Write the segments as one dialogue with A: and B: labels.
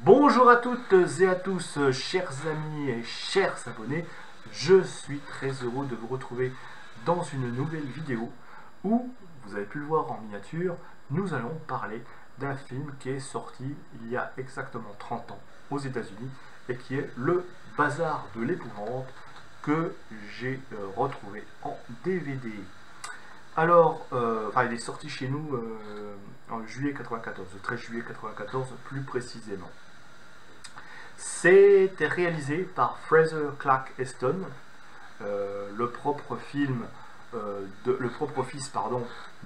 A: Bonjour à toutes et à tous, chers amis et chers abonnés. Je suis très heureux de vous retrouver dans une nouvelle vidéo où, vous avez pu le voir en miniature, nous allons parler d'un film qui est sorti il y a exactement 30 ans aux États-Unis et qui est Le Bazar de l'Épouvante que j'ai retrouvé en DVD. Alors, il est sorti chez nous en juillet 94, le 13 juillet 94 plus précisément. C'était réalisé par Fraser Clark Heston, le propre fils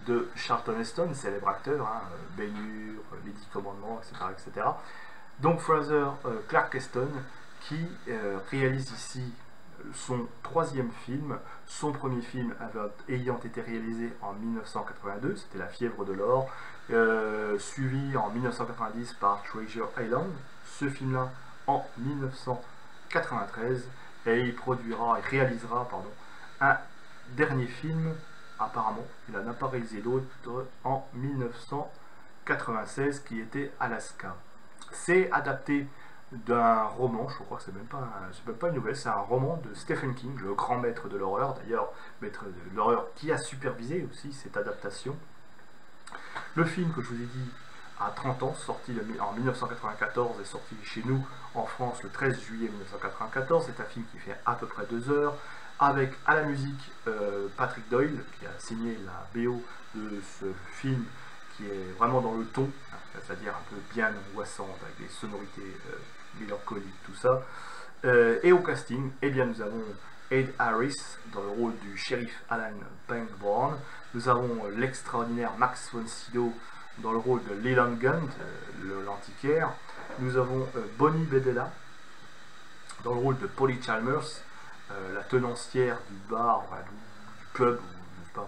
A: de Charlton Heston, célèbre acteur, hein, Ben-Hur, Les Dix Commandements, etc., etc. Donc Fraser Clark Heston qui réalise ici son troisième film. Son premier film ayant été réalisé en 1982, c'était La Fièvre de l'Or, suivi en 1990 par Treasure Island. Ce film-là en 1993, et il réalisera un dernier film, apparemment, il n'en a pas réalisé d'autres, en 1996, qui était Alaska. C'est adapté d'un roman, je crois que c'est même pas une nouvelle, c'est un roman de Stephen King, le grand maître de l'horreur, d'ailleurs, maître de l'horreur qui a supervisé aussi cette adaptation. Le film que je vous ai dit a 30 ans, sorti en 1994 et sorti chez nous en France le 13 juillet 1994. C'est un film qui fait à peu près 2 heures, avec à la musique Patrick Doyle, qui a signé la BO de ce film, qui est vraiment dans le ton, c'est-à-dire un peu bien angoissante, avec des sonorités mélancoliques, tout ça. Et au casting, eh bien, nous avons Ed Harris dans le rôle du shérif Alan Pangborn. Nous avons l'extraordinaire Max von Sydow dans le rôle de Leland Gund, l'antiquaire. Nous avons Bonnie Bedella dans le rôle de Polly Chalmers, la tenancière du bar, du pub, du bar,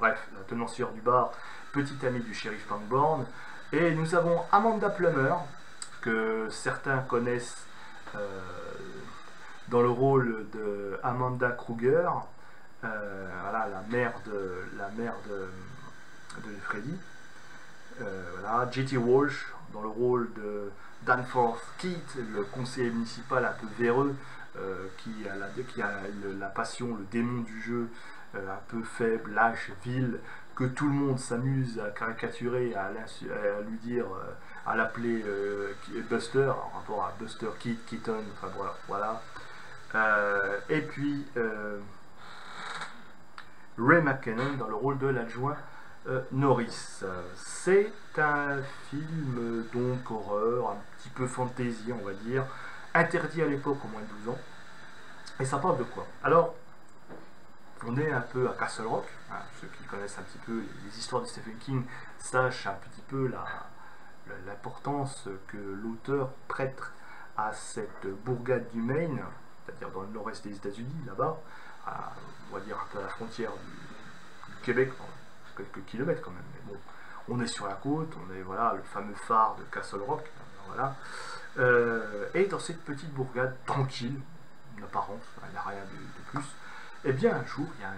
A: bref, la tenancière du bar, petite amie du shérif Pangborn. Et nous avons Amanda Plummer, que certains connaissent dans le rôle de Amanda Kruger, voilà, la mère de Freddy. Voilà, J.T. Walsh dans le rôle de Danforth Keith, le conseiller municipal un peu véreux, qui a la passion, le démon du jeu, un peu faible, lâche, vil, que tout le monde s'amuse à caricaturer, à lui dire, à l'appeler Buster, en rapport à Buster Keaton, enfin voilà. Et puis Ray McKinnon dans le rôle de l'adjoint Norris. C'est un film donc horreur, un petit peu fantasy on va dire, interdit à l'époque au moins de 12 ans. Et ça parle de quoi? Alors, on est un peu à Castle Rock, hein, ceux qui connaissent un petit peu les histoires de Stephen King sachent un petit peu l'importance que l'auteur prête à cette bourgade du Maine, c'est-à-dire dans le nord-est des États-Unis, là-bas, on va dire un peu à la frontière du Québec, quelques kilomètres quand même, mais bon, on est sur la côte, on est, voilà, le fameux phare de Castle Rock, voilà, et dans cette petite bourgade tranquille, en apparence, il n'y a rien de plus, et bien un jour, il y a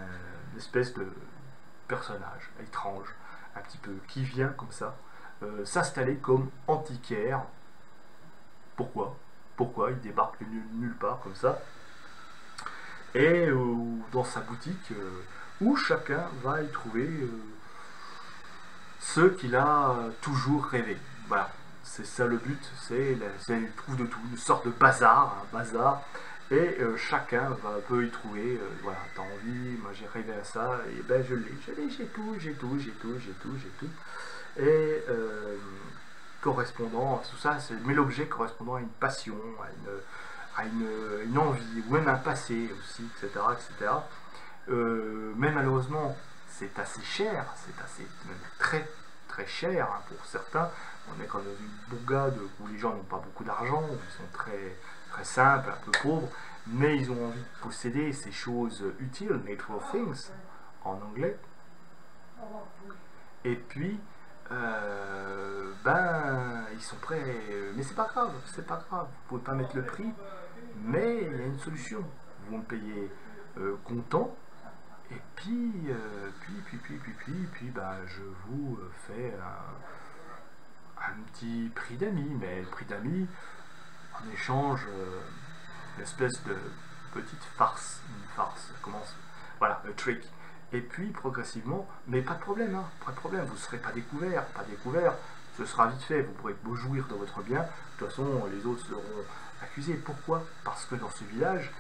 A: une espèce de personnage étrange, un petit peu, qui vient comme ça, s'installer comme antiquaire. Pourquoi il débarque de nulle part comme ça, et dans sa boutique où chacun va y trouver ce qu'il a toujours rêvé. Voilà, c'est ça le but, il trouve de tout, une sorte de bazar, un bazar, et chacun peut y trouver, voilà, t'as envie, moi j'ai rêvé à ça, et ben je l'ai, j'ai tout, et correspondant à tout ça, mais l'objet correspondant à une passion, à une envie, ou même un passé aussi, etc. etc. Mais malheureusement, c'est assez cher, même très très cher hein, pour certains. On est quand même dans une bourgade où les gens n'ont pas beaucoup d'argent, ils sont très, très simples, un peu pauvres, mais ils ont envie de posséder ces choses utiles, natural things, en anglais. Et puis, ils sont prêts, mais c'est pas grave, vous pouvez pas mettre le prix, mais il y a une solution. Vous me payez comptant, et puis, je vous fais un petit prix d'amis, mais le prix d'amis, en échange, une espèce de petite farce, une farce, commence, voilà, le trick. Et puis progressivement, mais pas de problème, hein, pas de problème, vous ne serez pas découvert, ce sera vite fait, vous pourrez beau jouir de votre bien, de toute façon les autres seront accusés. Pourquoi? Parce que dans ce village,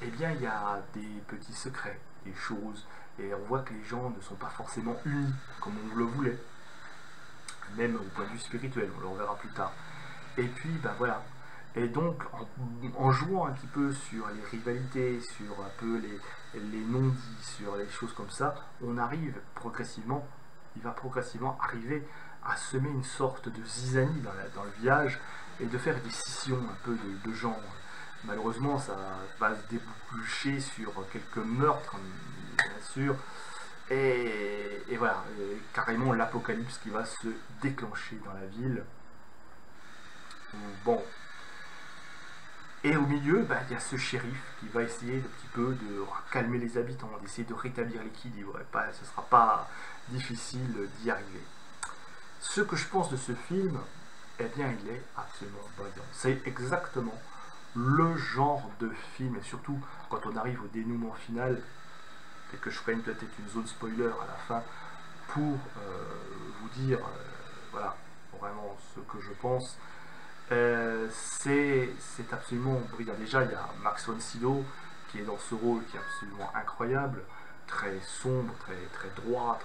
A: eh bien il y a des petits secrets, des choses, et on voit que les gens ne sont pas forcément unis comme on le voulait, même au point de vue spirituel, on le reverra plus tard. Et puis ben voilà. Et donc, en jouant un petit peu sur les rivalités, sur un peu les non-dits, sur les choses comme ça, on arrive progressivement, il va progressivement arriver à semer une sorte de zizanie dans le village et de faire des scissions un peu de genre. Malheureusement, ça va se déboucher sur quelques meurtres, bien sûr, et voilà, et carrément l'apocalypse qui va se déclencher dans la ville. Bon. Et au milieu, bah, il y a ce shérif qui va essayer un petit peu de calmer les habitants, d'essayer de rétablir l'équilibre. Ce ne sera pas difficile d'y arriver. Ce que je pense de ce film, eh bien, il est absolument brillant. C'est exactement le genre de film, et surtout quand on arrive au dénouement final, et que je ferai peut-être une zone spoiler à la fin, pour vous dire, voilà, vraiment ce que je pense. C'est absolument brillant. Déjà, il y a Max von Sydow qui est dans ce rôle qui est absolument incroyable, très sombre, très droit,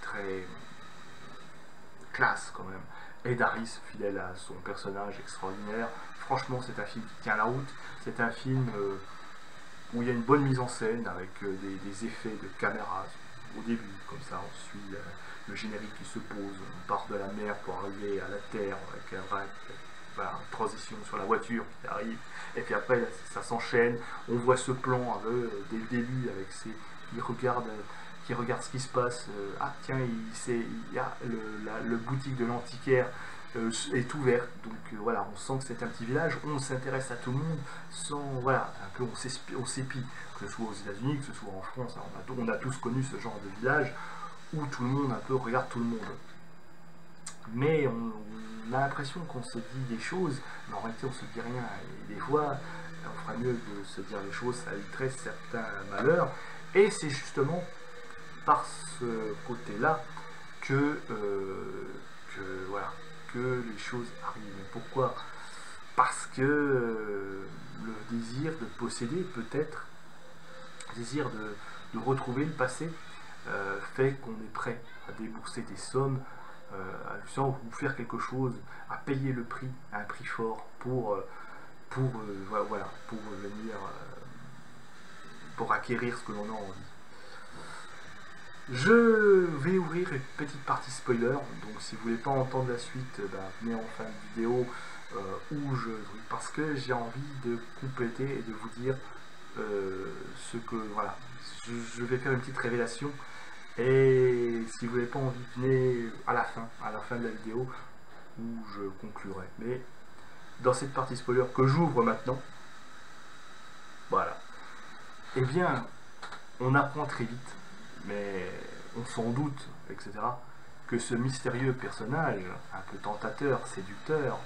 A: très classe quand même. Et Daris, fidèle à son personnage extraordinaire. Franchement, c'est un film qui tient la route. C'est un film où il y a une bonne mise en scène avec des effets de caméra au début, comme ça on suit le générique qui se pose, on part de la mer pour arriver à la terre avec voilà, une transition sur la voiture qui arrive, et puis après ça s'enchaîne, on voit ce plan dès le début avec qui regarde ce qui se passe, ah tiens, le boutique de l'antiquaire est ouverte, donc voilà, on sent que c'est un petit village, on s'intéresse à tout le monde, sans, voilà, un peu on s'épie, que ce soit aux États-Unis, que ce soit en France, on a tous connu ce genre de village où tout le monde un peu regarde tout le monde. Mais on a l'impression qu'on se dit des choses, mais en réalité on se dit rien. Et des fois, on ferait mieux de se dire les choses, ça éviterait certains malheurs. Et c'est justement par ce côté-là voilà, que les choses arrivent. Mais pourquoi? Parce que le désir de posséder, peut-être, le désir de retrouver le passé, fait qu'on est prêt à débourser des sommes, ou faire quelque chose, à payer le prix, à un prix fort pour venir, pour acquérir ce que l'on a envie. Je vais ouvrir une petite partie spoiler, donc si vous voulez pas entendre la suite, venez en fin de vidéo parce que j'ai envie de compléter et de vous dire ce que, voilà, je vais faire une petite révélation. Et si vous n'avez pas envie, venez à la fin de la vidéo où je conclurai. Mais dans cette partie spoiler que j'ouvre maintenant, voilà, eh bien, on apprend très vite, mais on s'en doute, etc., que ce mystérieux personnage, un peu tentateur, séducteur,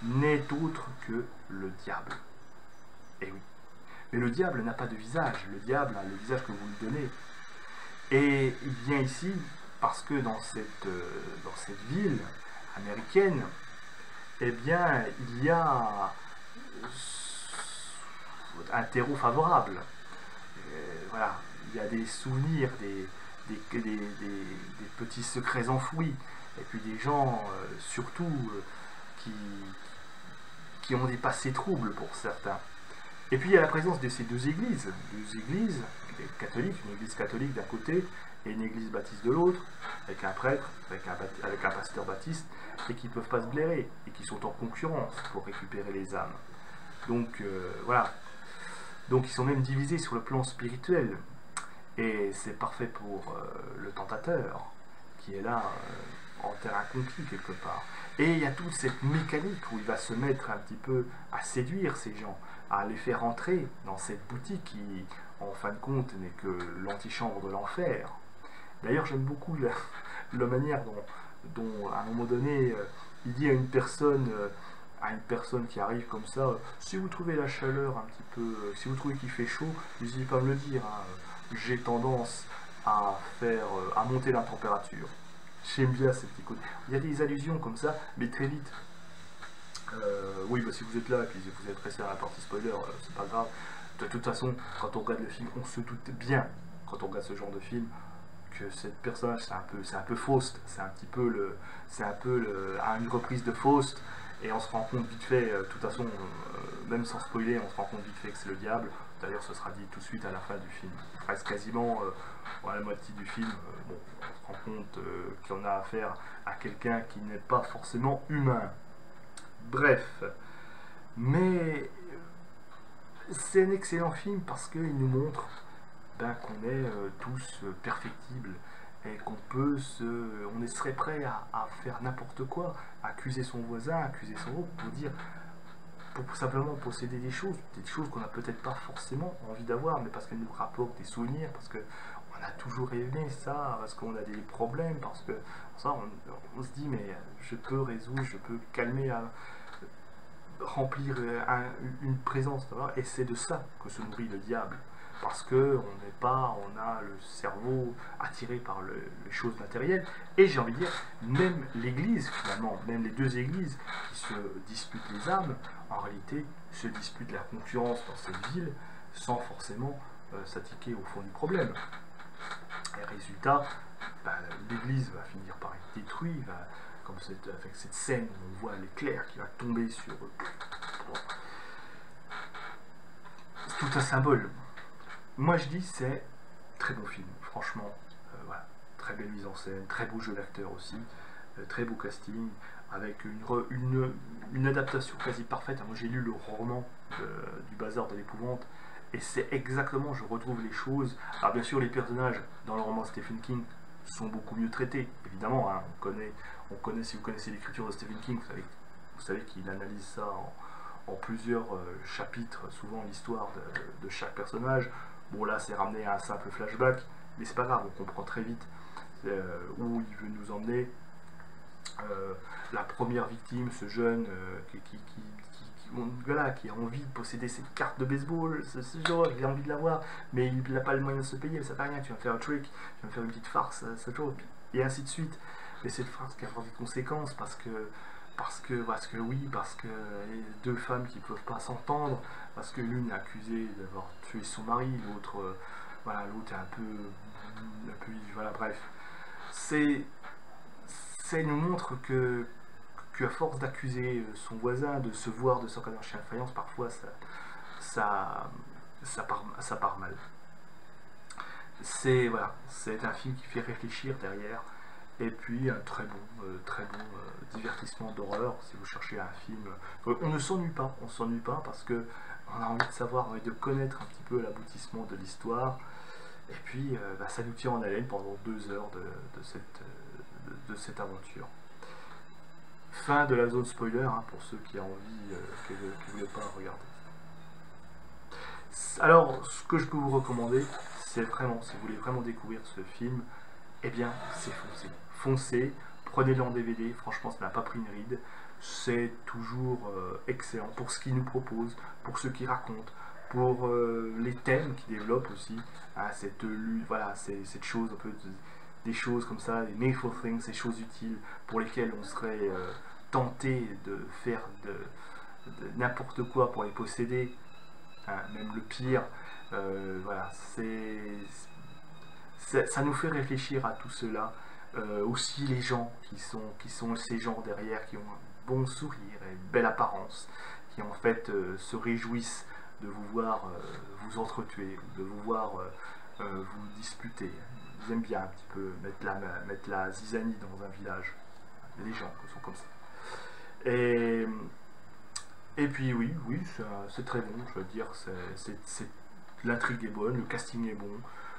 A: n'est autre que le diable. Et oui. Mais le diable n'a pas de visage, le diable a le visage que vous lui donnez. Et il vient ici parce que dans cette ville américaine, eh bien, il y a un terreau favorable. Voilà, il y a des souvenirs, des petits secrets enfouis, et puis des gens, surtout, qui ont des passés troubles pour certains. Et puis il y a la présence de ces deux églises catholiques, une église catholique d'un côté et une église baptiste de l'autre, avec un prêtre, avec un pasteur baptiste, et qui ne peuvent pas se blairer, et qui sont en concurrence pour récupérer les âmes. Donc voilà. Donc ils sont même divisés sur le plan spirituel. Et c'est parfait pour le tentateur, qui est là en terrain conquis quelque part. Et il y a toute cette mécanique où il va se mettre un petit peu à séduire ces gens, à les faire entrer dans cette boutique qui, en fin de compte, n'est que l'antichambre de l'enfer. D'ailleurs, j'aime beaucoup la manière dont à un moment donné, il dit à une personne qui arrive comme ça, si vous trouvez la chaleur un petit peu, si vous trouvez qu'il fait chaud, n'hésitez pas à me le dire, hein, j'ai tendance à monter la température. J'aime bien ces petits côtés. Il y a des allusions comme ça, mais très vite. Oui, bah, si vous êtes là et puis vous êtes resté à la partie spoiler, c'est pas grave. De toute façon, quand on regarde le film, on se doute bien, quand on regarde ce genre de film, que cette personnage c'est un peu Faust, à une reprise de Faust, et on se rend compte vite fait, de toute façon, même sans spoiler, on se rend compte vite fait que c'est le diable. D'ailleurs, ce sera dit tout de suite à la fin du film. Presque quasiment à la moitié du film, bon, on se rend compte qu'on a affaire à quelqu'un qui n'est pas forcément humain. Bref, mais c'est un excellent film parce qu'il nous montre qu'on est tous perfectibles et on serait prêt à faire n'importe quoi, accuser son voisin, accuser son autre, pour simplement posséder des choses qu'on n'a peut-être pas forcément envie d'avoir, mais parce qu'elles nous rapportent des souvenirs, parce que on a toujours aimé ça, parce qu'on a des problèmes, parce que ça, on se dit mais je peux résoudre, je peux calmer, remplir une présence, et c'est de ça que se nourrit le diable. Parce que on a le cerveau attiré par les choses matérielles, et j'ai envie de dire, même l'Église finalement, même les deux Églises qui se disputent les âmes, en réalité se disputent la concurrence dans cette ville, sans forcément s'attaquer au fond du problème. Et résultat, l'Église va finir par être détruite, comme avec cette scène où on voit l'éclair qui va tomber sur eux. C'est tout un symbole. Moi je dis c'est très bon film, franchement, voilà, très belle mise en scène, très beau jeu d'acteur aussi, très beau casting, avec une adaptation quasi parfaite. Moi j'ai lu le roman du Bazar de l'épouvante, et c'est exactement, je retrouve les choses. Alors bien sûr les personnages dans le roman Stephen King sont beaucoup mieux traités, évidemment, hein, on connaît, si vous connaissez l'écriture de Stephen King, vous savez qu'il analyse ça en plusieurs chapitres, souvent l'histoire de chaque personnage. Bon là c'est ramené à un simple flashback, mais c'est pas grave, on comprend très vite où il veut nous emmener. La première victime, ce jeune qui a envie de posséder cette carte de baseball, ce genre, il a envie de l'avoir, mais il n'a pas le moyen de se payer, mais ça fait rien, tu vas me faire un trick, tu vas me faire une petite farce, ce genre, et ainsi de suite. Mais cette farce qui a des conséquences parce que les deux femmes qui ne peuvent pas s'entendre, parce que l'une est accusée d'avoir tué son mari, l'autre l'autre est un peu voilà, bref. Ça nous montre qu'à force d'accuser son voisin, de se voir de son cadre chez la faïence, parfois ça part mal. C'est un film qui fait réfléchir derrière. Et puis un très bon divertissement d'horreur. Si vous cherchez un film, on ne s'ennuie pas parce que on a envie de savoir, de connaître un petit peu l'aboutissement de l'histoire. Et puis ça nous tient en haleine pendant 2 heures de cette aventure. Fin de la zone spoiler, hein, pour ceux qui ont envie, qui ne voulaient pas regarder. Alors, ce que je peux vous recommander, c'est vraiment, si vous voulez vraiment découvrir ce film, eh bien, c'est foncez, prenez-le en DVD, franchement, ça n'a pas pris une ride, c'est toujours excellent pour ce qu'il nous propose, pour ce qu'il raconte, pour les thèmes qu'il développe aussi, hein, cette chose, un peu des choses comme ça, les meaningful things, ces choses utiles pour lesquelles on serait tenté de faire de n'importe quoi pour les posséder, hein, même le pire, ça nous fait réfléchir à tout cela. Aussi les gens qui sont ces gens derrière, qui ont un bon sourire et une belle apparence, qui en fait se réjouissent de vous voir vous entretuer, de vous voir vous disputer. Ils aiment bien un petit peu mettre la zizanie dans un village. Les gens sont comme ça. Et puis oui, c'est très bon, je veux dire, l'intrigue est bonne, le casting est bon,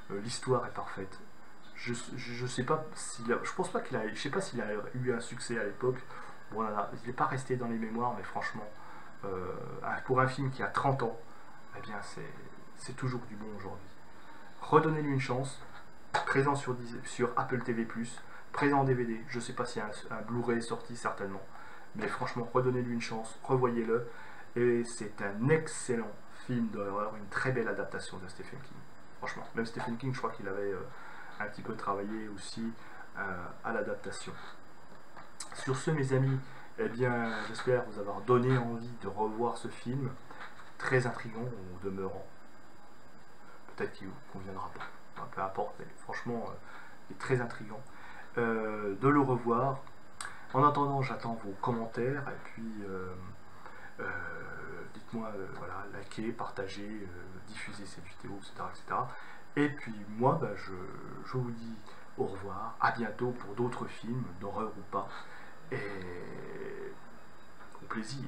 A: l'histoire est parfaite. Je sais pas je pense pas je sais pas s'il a eu un succès à l'époque. Voilà, il n'est pas resté dans les mémoires, mais franchement, pour un film qui a 30 ans, eh bien c'est toujours du bon aujourd'hui. Redonnez-lui une chance, présent sur Apple TV+, présent en DVD. Je sais pas s'il y a un Blu-ray sorti, certainement. Mais franchement, redonnez-lui une chance, revoyez-le. Et c'est un excellent film d'horreur, une très belle adaptation de Stephen King. Franchement, même Stephen King, je crois qu'il avait un petit peu travaillé aussi à l'adaptation. Sur ce, mes amis, eh bien, j'espère vous avoir donné envie de revoir ce film. Très intriguant au demeurant. Peut-être qu'il ne vous conviendra pas. Enfin, peu importe, mais franchement, il est très intriguant. De le revoir. En attendant, j'attends vos commentaires et puis dites-moi, voilà, likez, partagez, diffusez cette vidéo, etc., etc. Et puis moi, bah, je vous dis au revoir, à bientôt pour d'autres films, d'horreur ou pas, et au plaisir.